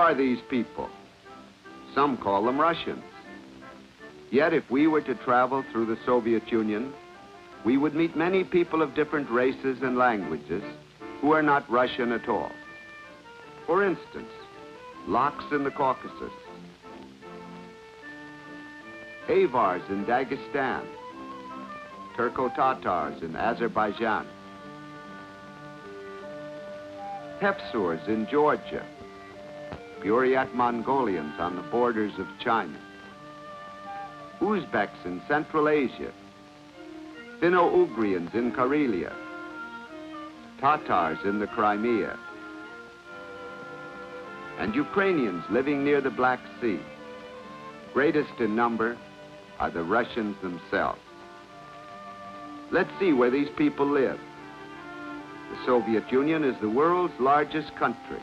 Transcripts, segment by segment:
are these people? Some call them Russians. Yet if we were to travel through the Soviet Union, we would meet many people of different races and languages who are not Russian at all. For instance, Laks in the Caucasus, Avars in Dagestan, Turco-Tatars in Azerbaijan, Hepsurs in Georgia, Buryat Mongolians on the borders of China, Uzbeks in Central Asia, Finno-Ugrians in Karelia, Tatars in the Crimea, and Ukrainians living near the Black Sea. Greatest in number are the Russians themselves. Let's see where these people live. The Soviet Union is the world's largest country.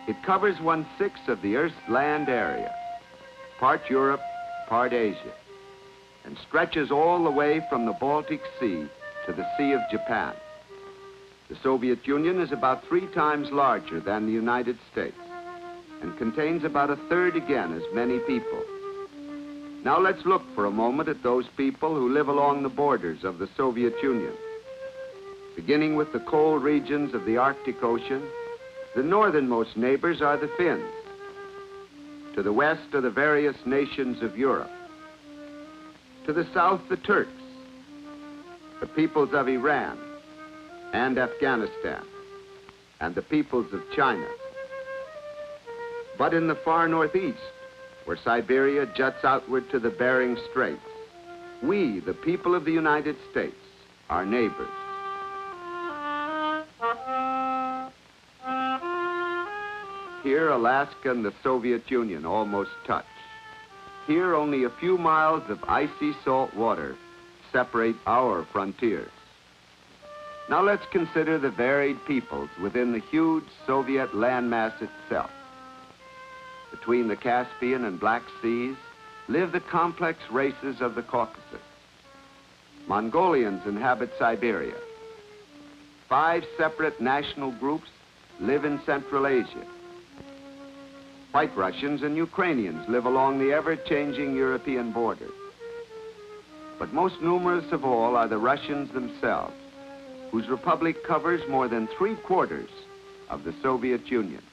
It covers 1/6 of the Earth's land area, part Europe, part Asia, and stretches all the way from the Baltic Sea to the Sea of Japan. The Soviet Union is about 3 times larger than the United States and contains about 1/3 again as many people. Now let's look for a moment at those people who live along the borders of the Soviet Union. Beginning with the cold regions of the Arctic Ocean, the northernmost neighbors are the Finns. To the west are the various nations of Europe. To the south, the Turks, the peoples of Iran and Afghanistan, and the peoples of China. But in the far northeast, where Siberia juts outward to the Bering Straits, we, the people of the United States, are neighbors. Here, Alaska and the Soviet Union almost touch. Here, only a few miles of icy salt water separate our frontiers. Now let's consider the varied peoples within the huge Soviet landmass itself. Between the Caspian and Black Seas live the complex races of the Caucasus. Mongolians inhabit Siberia. 5 separate national groups live in Central Asia. White Russians and Ukrainians live along the ever-changing European border. But most numerous of all are the Russians themselves, whose republic covers more than 3/4 of the Soviet Union.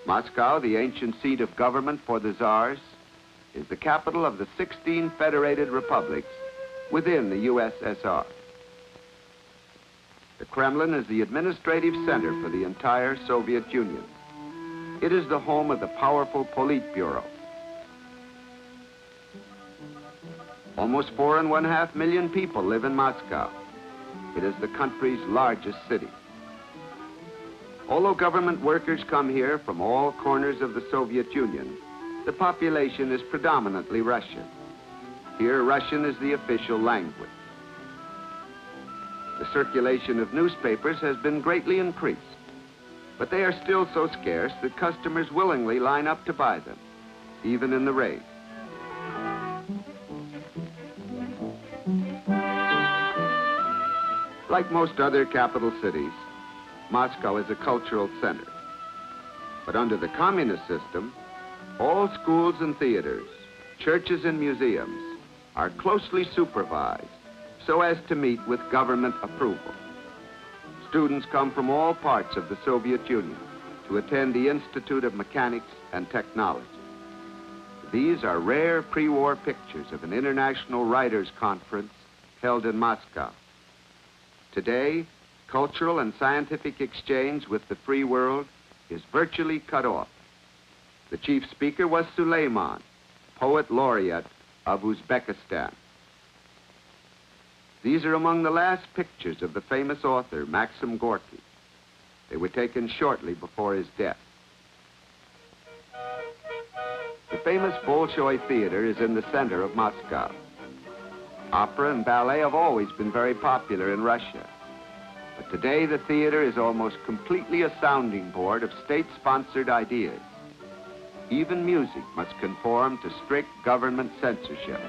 Moscow, the ancient seat of government for the Tsars, is the capital of the 16 federated republics within the USSR. The Kremlin is the administrative center for the entire Soviet Union. It is the home of the powerful Politburo. Almost 4.5 million people live in Moscow. It is the country's largest city. Although government workers come here from all corners of the Soviet Union, the population is predominantly Russian. Here, Russian is the official language. The circulation of newspapers has been greatly increased, but they are still so scarce that customers willingly line up to buy them, even in the rain. Like most other capital cities, Moscow is a cultural center. But under the communist system, all schools and theaters, churches and museums are closely supervised so as to meet with government approval. Students come from all parts of the Soviet Union to attend the Institute of Mechanics and Technology. These are rare pre-war pictures of an international writers' conference held in Moscow. Today, cultural and scientific exchange with the free world is virtually cut off. The chief speaker was Suleiman, poet laureate of Uzbekistan. These are among the last pictures of the famous author, Maxim Gorky. They were taken shortly before his death. The famous Bolshoi Theater is in the center of Moscow. Opera and ballet have always been very popular in Russia. But today, the theater is almost completely a sounding board of state-sponsored ideas. Even music must conform to strict government censorship.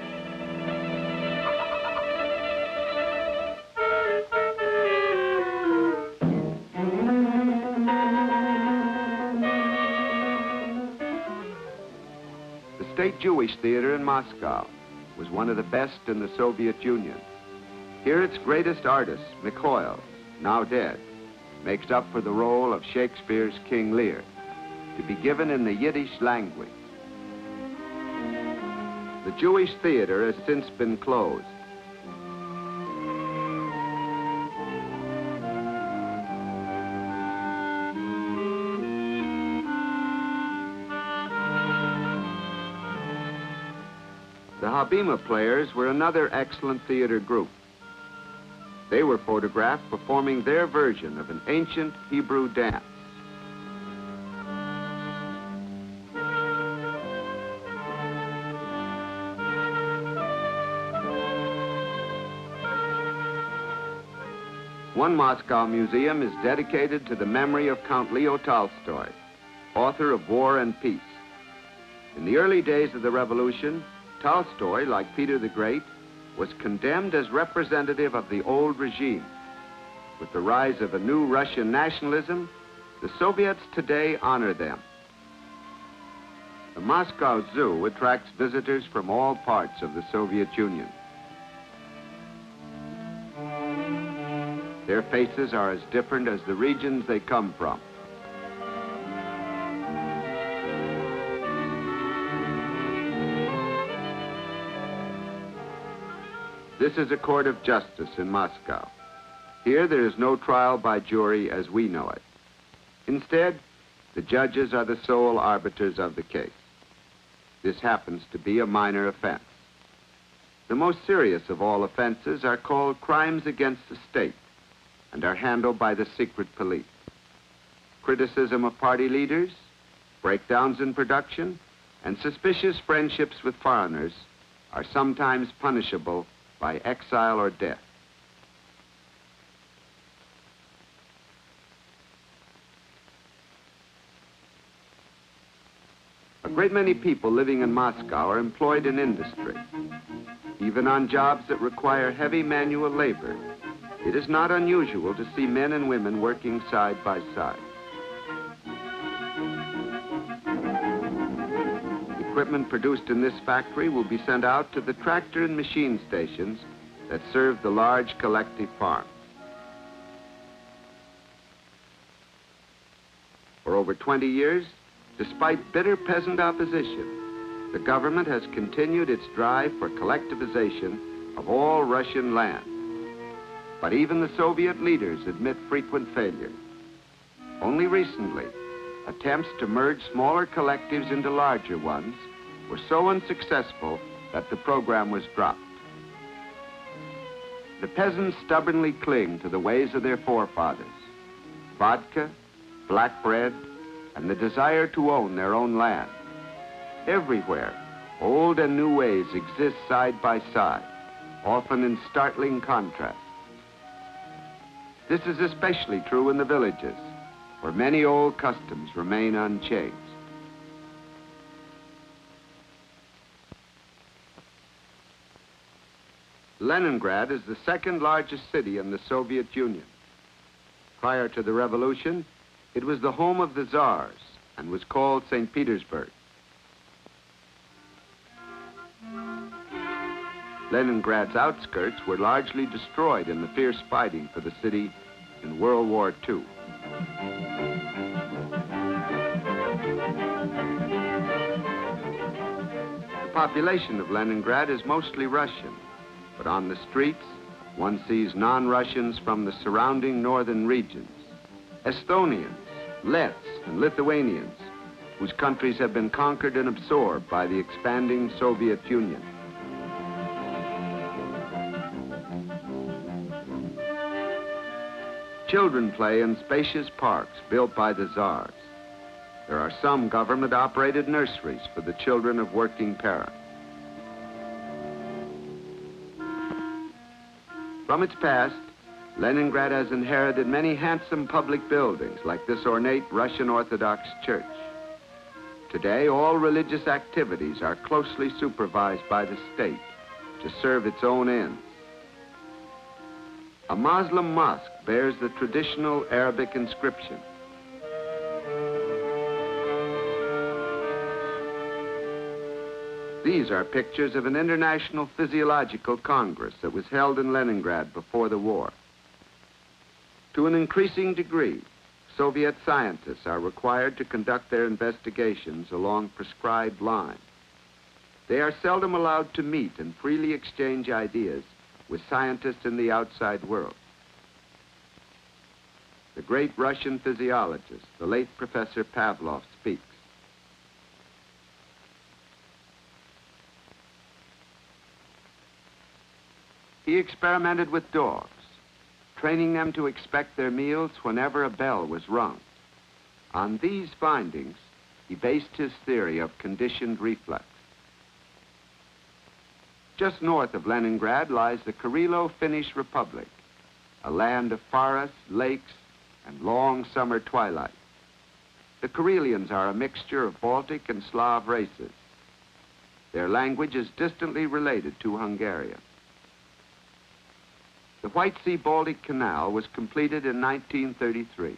great Jewish theater in Moscow was one of the best in the Soviet Union. Here its greatest artist, Mikhail, now dead, makes up for the role of Shakespeare's King Lear, to be given in the Yiddish language. The Jewish theater has since been closed. The Habima Players were another excellent theater group. They were photographed performing their version of an ancient Hebrew dance. One Moscow museum is dedicated to the memory of Count Leo Tolstoy, author of War and Peace. In the early days of the Revolution, Tolstoy, like Peter the Great, was condemned as representative of the old regime. With the rise of a new Russian nationalism, the Soviets today honor them. The Moscow Zoo attracts visitors from all parts of the Soviet Union. Their faces are as different as the regions they come from. This is a court of justice in Moscow. Here there is no trial by jury as we know it. Instead, the judges are the sole arbiters of the case. This happens to be a minor offense. The most serious of all offenses are called crimes against the state and are handled by the secret police. Criticism of party leaders, breakdowns in production, and suspicious friendships with foreigners are sometimes punishable by exile or death. A great many people living in Moscow are employed in industry. Even on jobs that require heavy manual labor, it is not unusual to see men and women working side by side. Equipment produced in this factory will be sent out to the tractor and machine stations that serve the large collective farms. For over 20 years, despite bitter peasant opposition, the government has continued its drive for collectivization of all Russian land. But even the Soviet leaders admit frequent failure. Only recently, attempts to merge smaller collectives into larger ones were so unsuccessful that the program was dropped. The peasants stubbornly cling to the ways of their forefathers: vodka, black bread, and the desire to own their own land. Everywhere, old and new ways exist side by side, often in startling contrast. This is especially true in the villages, where many old customs remain unchanged. Leningrad is the second largest city in the Soviet Union. Prior to the revolution, it was the home of the Tsars and was called St. Petersburg. Leningrad's outskirts were largely destroyed in the fierce fighting for the city in World War II. The population of Leningrad is mostly Russian, but on the streets, one sees non-Russians from the surrounding northern regions, Estonians, Lets, and Lithuanians, whose countries have been conquered and absorbed by the expanding Soviet Union. Children play in spacious parks built by the Tsars. There are some government-operated nurseries for the children of working parents. From its past, Leningrad has inherited many handsome public buildings like this ornate Russian Orthodox church. Today, all religious activities are closely supervised by the state to serve its own ends. A Muslim mosque bears the traditional Arabic inscription. These are pictures of an international physiological congress that was held in Leningrad before the war. To an increasing degree, Soviet scientists are required to conduct their investigations along prescribed lines. They are seldom allowed to meet and freely exchange ideas with scientists in the outside world. The great Russian physiologist, the late Professor Pavlov, speaks. He experimented with dogs, training them to expect their meals whenever a bell was rung. On these findings, he based his theory of conditioned reflex. Just north of Leningrad lies the Karelo-Finnish Republic, a land of forests, lakes, and long summer twilight. The Karelians are a mixture of Baltic and Slav races. Their language is distantly related to Hungarian. The White Sea-Baltic Canal was completed in 1933.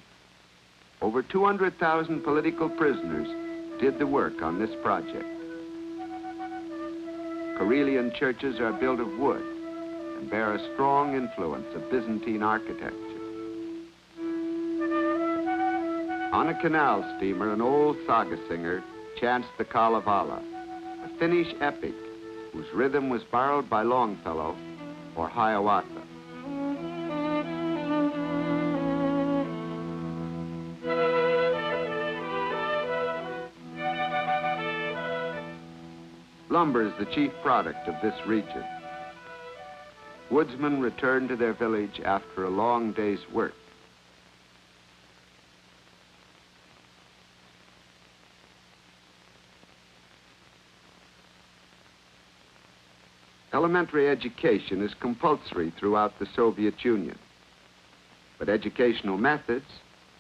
Over 200,000 political prisoners did the work on this project. Karelian churches are built of wood and bear a strong influence of Byzantine architecture. On a canal steamer, an old saga singer chants the Kalevala, a Finnish epic whose rhythm was borrowed by Longfellow or Hiawatha. Lumber is the chief product of this region. Woodsmen return to their village after a long day's work. Elementary education is compulsory throughout the Soviet Union. But educational methods,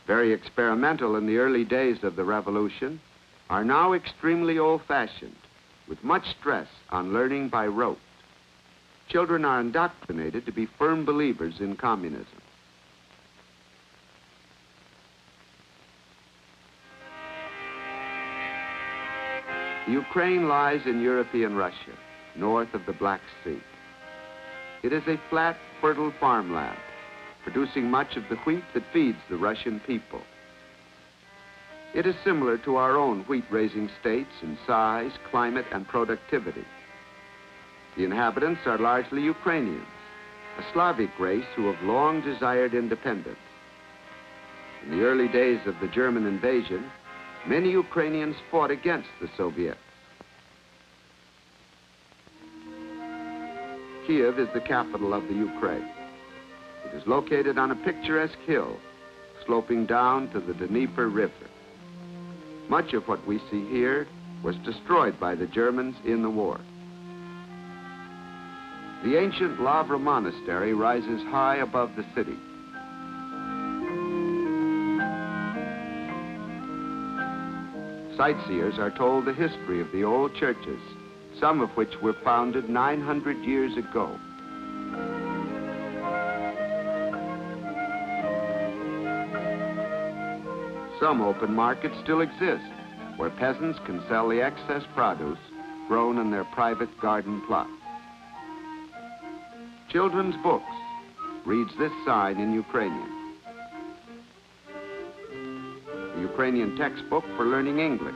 very experimental in the early days of the revolution, are now extremely old-fashioned, with much stress on learning by rote. Children are indoctrinated to be firm believers in communism. Ukraine lies in European Russia, north of the Black Sea. It is a flat, fertile farmland, producing much of the wheat that feeds the Russian people. It is similar to our own wheat-raising states in size, climate, and productivity. The inhabitants are largely Ukrainians, a Slavic race who have long desired independence. In the early days of the German invasion, many Ukrainians fought against the Soviets. Kiev is the capital of the Ukraine. It is located on a picturesque hill, sloping down to the Dnieper River. Much of what we see here was destroyed by the Germans in the war. The ancient Lavra Monastery rises high above the city. Sightseers are told the history of the old churches, some of which were founded 900 years ago. Some open markets still exist, where peasants can sell the excess produce grown in their private garden plots. Children's books reads this sign in Ukrainian. The Ukrainian textbook for learning English.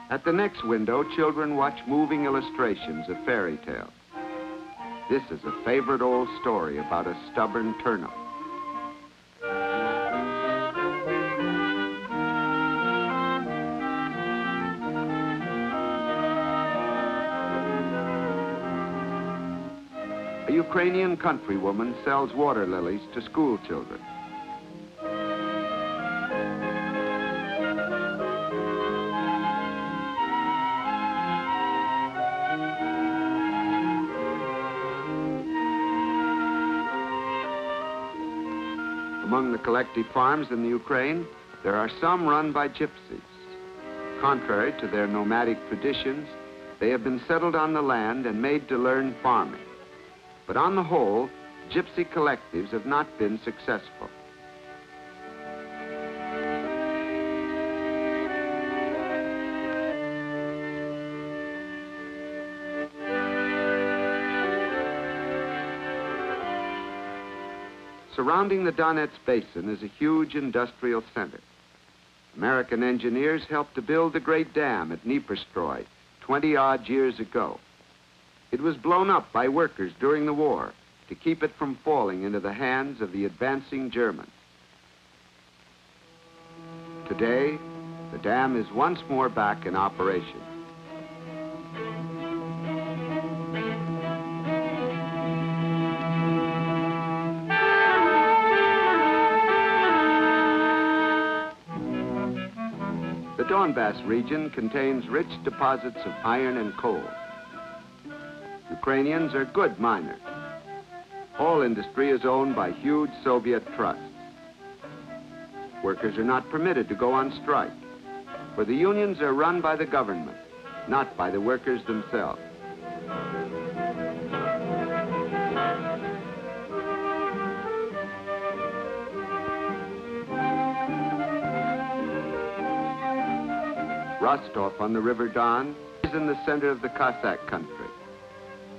At the next window, children watch moving illustrations of fairy tales. This is a favorite old story about a stubborn turnip. A Ukrainian countrywoman sells water lilies to school children. Among the collective farms in the Ukraine, there are some run by gypsies. Contrary to their nomadic traditions, they have been settled on the land and made to learn farming. But on the whole, gypsy collectives have not been successful. Surrounding the Donetsk Basin is a huge industrial center. American engineers helped to build the great dam at Dnieperstroy 20-odd years ago. It was blown up by workers during the war to keep it from falling into the hands of the advancing Germans. Today, the dam is once more back in operation. The Donbass region contains rich deposits of iron and coal. Ukrainians are good miners. All industry is owned by huge Soviet trusts. Workers are not permitted to go on strike, for the unions are run by the government, not by the workers themselves. Rostov on the River Don is in the center of the Cossack country.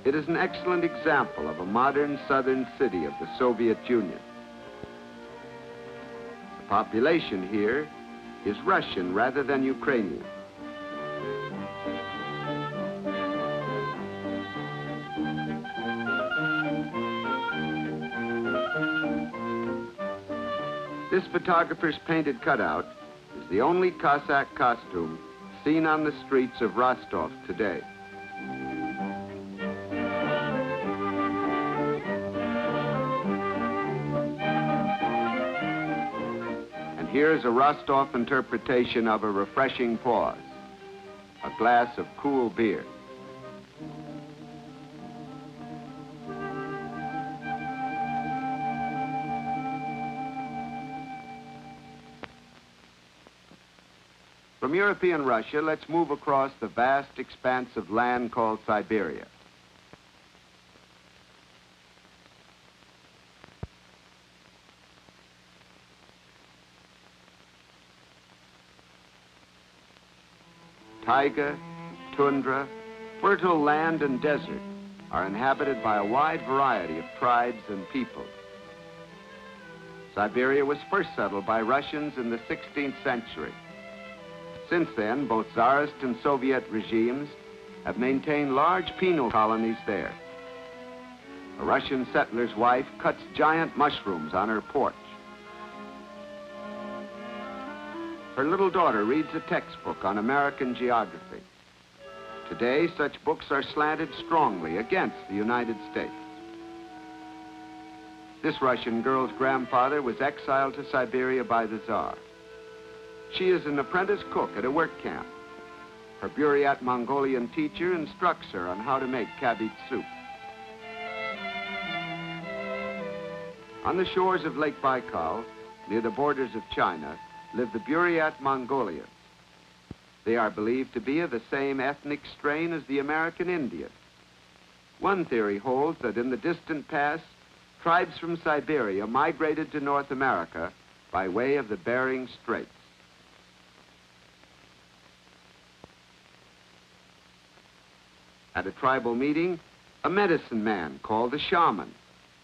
It is an excellent example of a modern southern city of the Soviet Union. The population here is Russian rather than Ukrainian. This photographer's painted cutout is the only Cossack costume seen on the streets of Rostov today. And here's a Rostov interpretation of a refreshing pause, a glass of cool beer. From European Russia, let's move across the vast expanse of land called Siberia. Taiga, tundra, fertile land and desert are inhabited by a wide variety of tribes and peoples. Siberia was first settled by Russians in the 16th century. Since then, both Tsarist and Soviet regimes have maintained large penal colonies there. A Russian settler's wife cuts giant mushrooms on her porch. Her little daughter reads a textbook on American geography. Today, such books are slanted strongly against the United States. This Russian girl's grandfather was exiled to Siberia by the Tsar. She is an apprentice cook at a work camp. Her Buryat Mongolian teacher instructs her on how to make cabbage soup. On the shores of Lake Baikal, near the borders of China, live the Buryat Mongolians. They are believed to be of the same ethnic strain as the American Indian. One theory holds that in the distant past, tribes from Siberia migrated to North America by way of the Bering Straits. At a tribal meeting, a medicine man called a shaman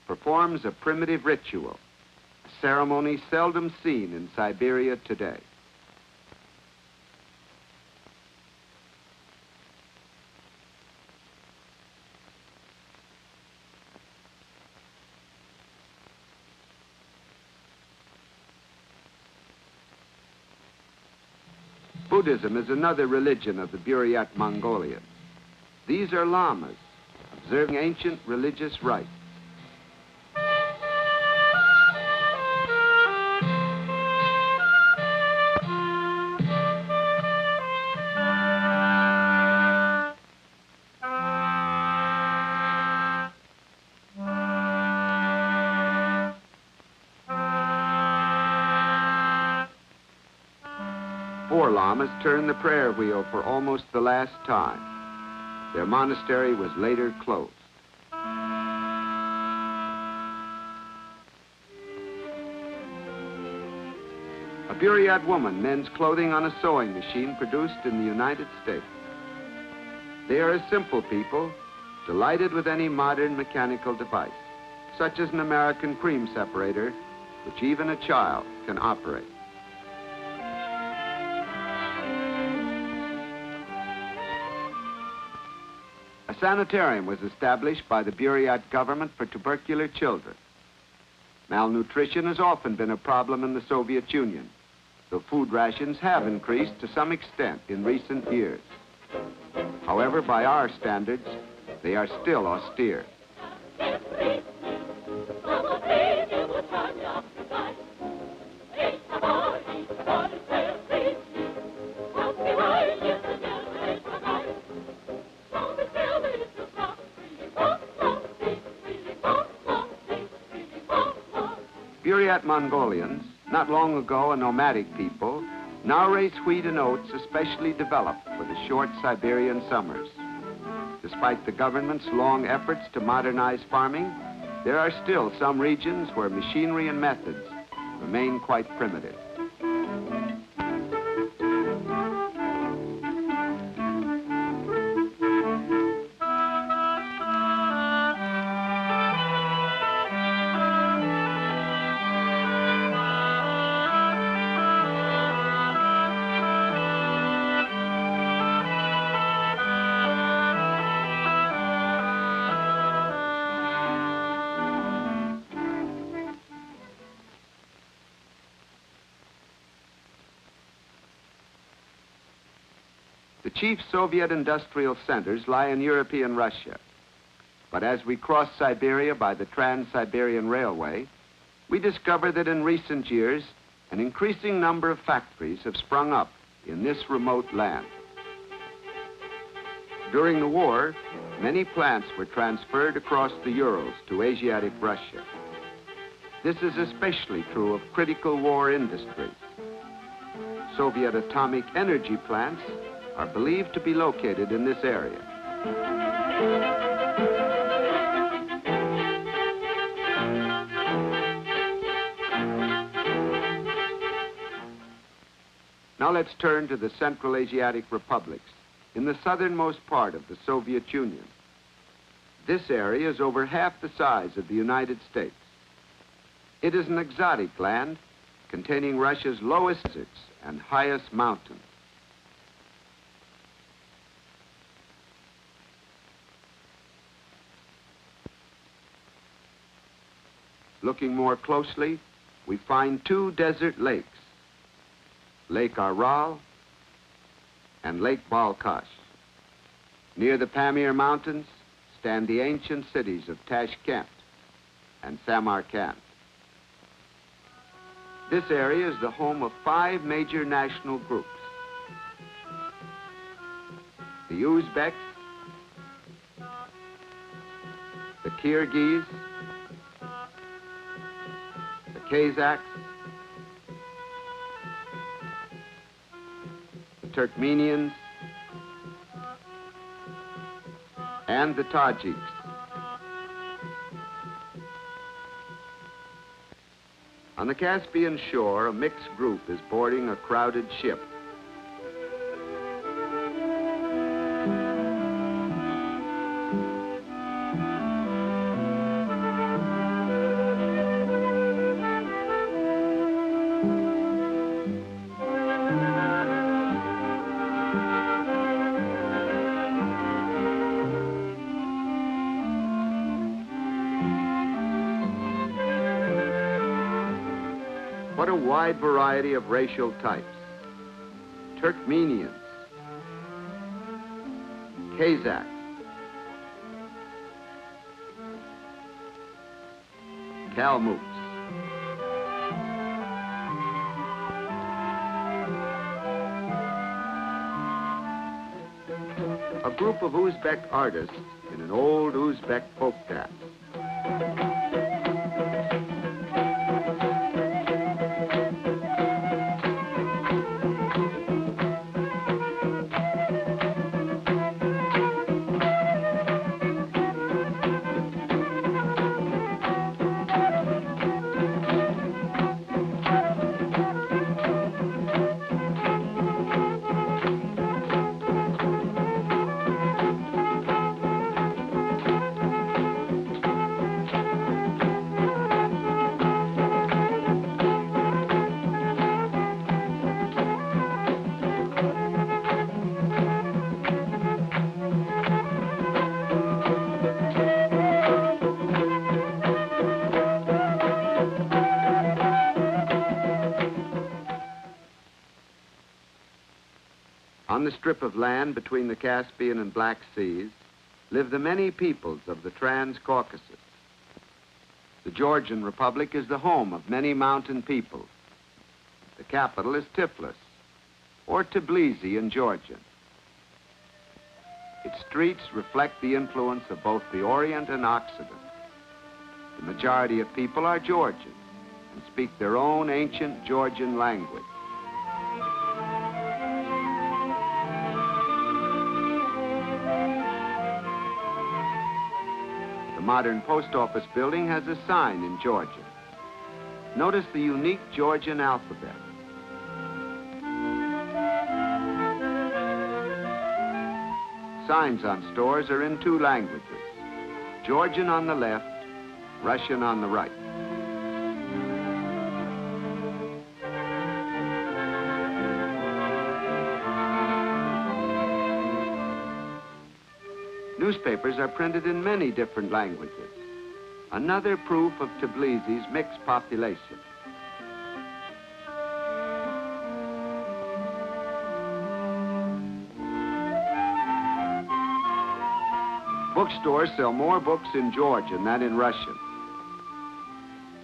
performs a primitive ritual, a ceremony seldom seen in Siberia today. Buddhism is another religion of the Buryat Mongolians. These are lamas, observing ancient religious rites. Four lamas turned the prayer wheel for almost the last time. Their monastery was later closed. A Buryat woman mends clothing on a sewing machine produced in the United States. They are a simple people, delighted with any modern mechanical device. such as an American cream separator, which even a child can operate. A sanitarium was established by the Buryat government for tubercular children. Malnutrition has often been a problem in the Soviet Union, though food rations have increased to some extent in recent years. However, by our standards, they are still austere. Buryat Mongolians, not long ago a nomadic people, now raise wheat and oats especially developed for the short Siberian summers. Despite the government's long efforts to modernize farming, there are still some regions where machinery and methods remain quite primitive. The chief Soviet industrial centers lie in European Russia. But as we cross Siberia by the Trans-Siberian Railway, we discover that in recent years, an increasing number of factories have sprung up in this remote land. During the war, many plants were transferred across the Urals to Asiatic Russia. This is especially true of critical war industries. Soviet atomic energy plants are believed to be located in this area. Now let's turn to the Central Asiatic republics in the southernmost part of the Soviet Union. This area is over half the size of the United States. It is an exotic land containing Russia's lowest deserts and highest mountains. Looking more closely, we find two desert lakes, Lake Aral and Lake Balkhash. Near the Pamir Mountains stand the ancient cities of Tashkent and Samarkand. This area is the home of 5 major national groups: the Uzbeks, the Kyrgyz, the Kazakhs, the Turkmenians, and the Tajiks. On the Caspian shore, a mixed group is boarding a crowded ship. What a wide variety of racial types. Turkmenians, Kazakhs, Kalmuks, a group of Uzbek artists in an old Uzbek folk dance. On the strip of land between the Caspian and Black Seas live the many peoples of the Trans-Caucasus. The Georgian Republic is the home of many mountain peoples. The capital is Tiflis, or Tbilisi in Georgian. Its streets reflect the influence of both the Orient and Occident. The majority of people are Georgians and speak their own ancient Georgian language. The modern post office building has a sign in Georgian. Notice the unique Georgian alphabet. Signs on stores are in two languages, Georgian on the left, Russian on the right. Newspapers are printed in many different languages, another proof of Tbilisi's mixed population. Bookstores sell more books in Georgian than in Russian.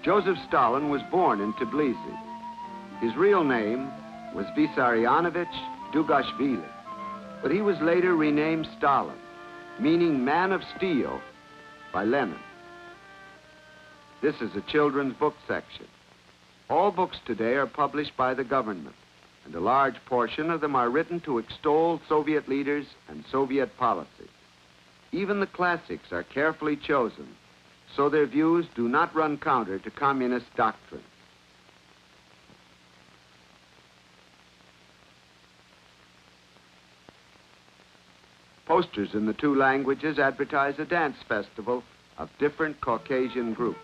Joseph Stalin was born in Tbilisi. His real name was Vissarionovich Dugashvili, but he was later renamed Stalin, meaning man of steel, by Lenin. This is a children's book section. All books today are published by the government, and a large portion of them are written to extol Soviet leaders and Soviet policy. Even the classics are carefully chosen, so their views do not run counter to communist doctrine. Posters in the two languages advertise a dance festival of different Caucasian groups.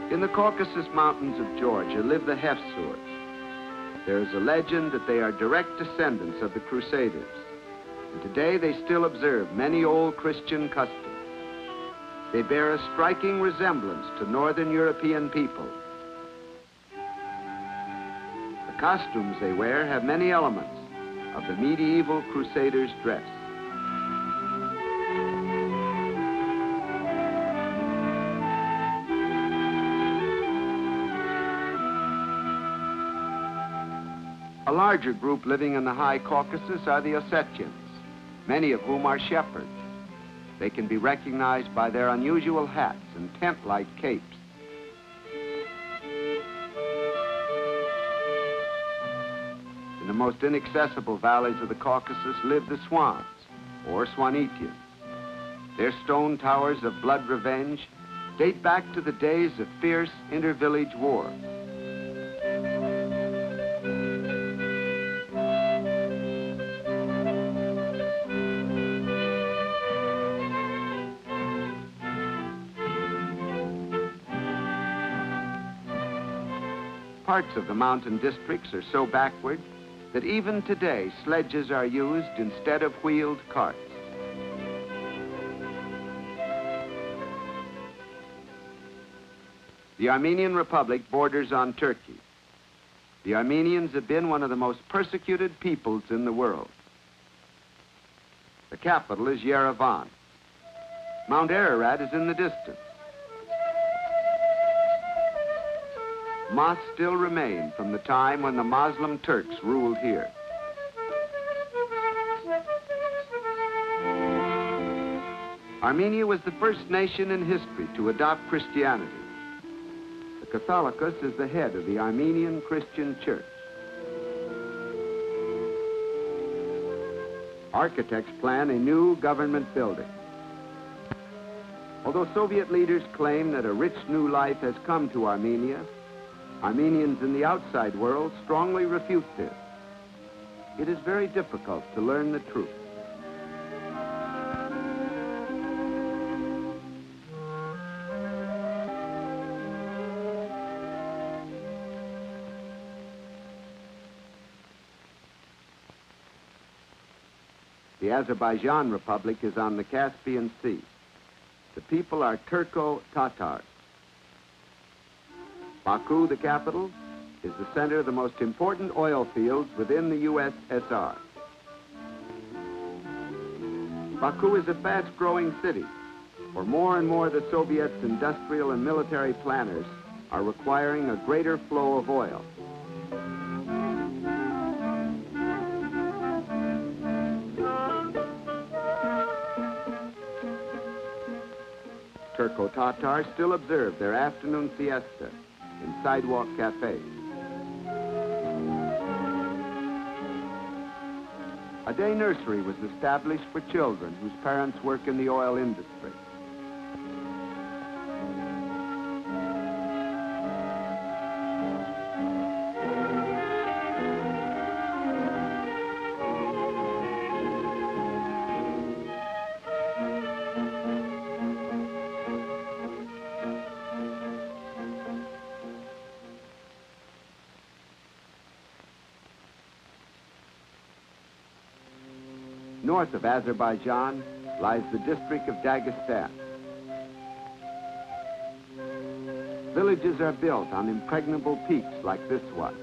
In the Caucasus Mountains of Georgia live the Hefsurs. There is a legend that they are direct descendants of the Crusaders, and today they still observe many old Christian customs. They bear a striking resemblance to Northern European people. The costumes they wear have many elements of the medieval Crusaders' dress. A larger group living in the high Caucasus are the Ossetians, many of whom are shepherds. They can be recognized by their unusual hats and tent-like capes. In the most inaccessible valleys of the Caucasus live the Swans, or Swanetians. Their stone towers of blood revenge date back to the days of fierce inter-village war. Parts of the mountain districts are so backward that even today sledges are used instead of wheeled carts. The Armenian Republic borders on Turkey. The Armenians have been one of the most persecuted peoples in the world. The capital is Yerevan. Mount Ararat is in the distance. Mosques still remain from the time when the Muslim Turks ruled here. Armenia was the first nation in history to adopt Christianity. The Catholicos is the head of the Armenian Christian Church. Architects plan a new government building. Although Soviet leaders claim that a rich new life has come to Armenia, Armenians in the outside world strongly refute this. It is very difficult to learn the truth. The Azerbaijan Republic is on the Caspian Sea. The people are Turco-Tatars. Baku, the capital, is the center of the most important oil fields within the USSR. Baku is a fast-growing city, for more and more the Soviets' industrial and military planners are requiring a greater flow of oil. Turco-Tatars still observe their afternoon siesta in sidewalk cafes. A day nursery was established for children whose parents work in the oil industry. North of Azerbaijan lies the district of Dagestan. Villages are built on impregnable peaks like this one.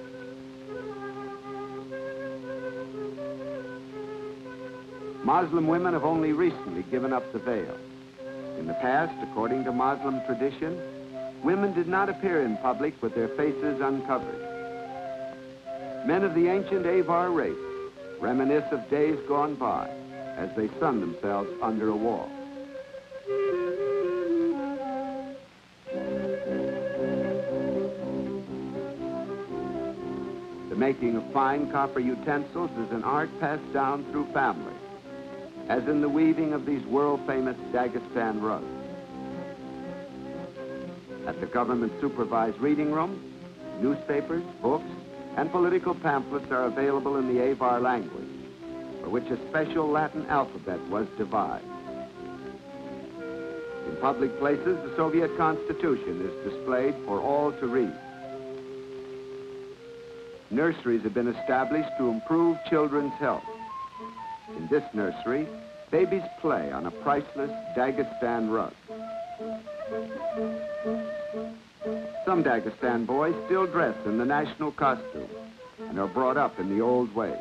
Muslim women have only recently given up the veil. In the past, according to Muslim tradition, women did not appear in public with their faces uncovered. Men of the ancient Avar race reminisce of days gone by as they sun themselves under a wall. The making of fine copper utensils is an art passed down through families, as in the weaving of these world-famous Dagestan rugs. At the government-supervised reading room, newspapers, books, and political pamphlets are available in the Avar language, for which a special Latin alphabet was devised. In public places, the Soviet Constitution is displayed for all to read. Nurseries have been established to improve children's health. In this nursery, babies play on a priceless Dagestan rug. Some Dagestan boys still dress in the national costume and are brought up in the old ways.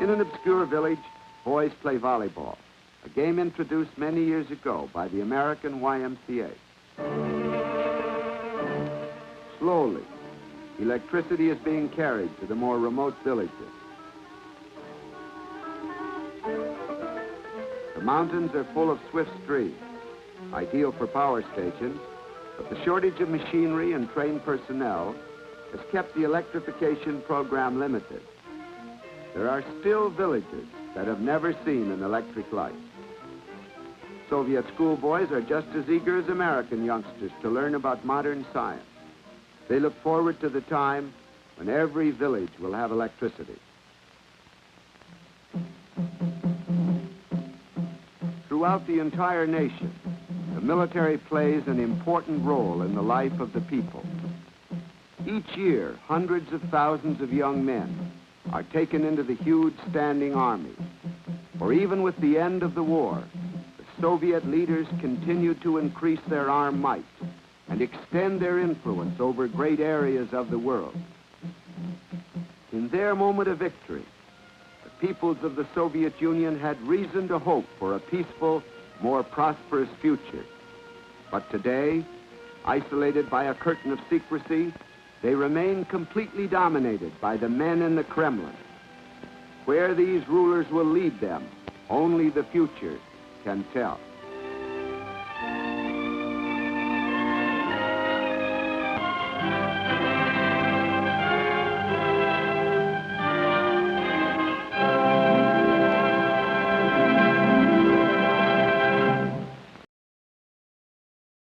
In an obscure village, boys play volleyball, a game introduced many years ago by the American YMCA. Slowly, electricity is being carried to the more remote villages. The mountains are full of swift streams, ideal for power stations, but the shortage of machinery and trained personnel has kept the electrification program limited. There are still villages that have never seen an electric light. Soviet schoolboys are just as eager as American youngsters to learn about modern science. They look forward to the time when every village will have electricity. Throughout the entire nation, the military plays an important role in the life of the people. Each year, hundreds of thousands of young men are taken into the huge standing army. For even with the end of the war, the Soviet leaders continue to increase their armed might and extend their influence over great areas of the world. In their moment of victory, the peoples of the Soviet Union had reason to hope for a peaceful, more prosperous future. But today, isolated by a curtain of secrecy, they remain completely dominated by the men in the Kremlin. Where these rulers will lead them, only the future can tell.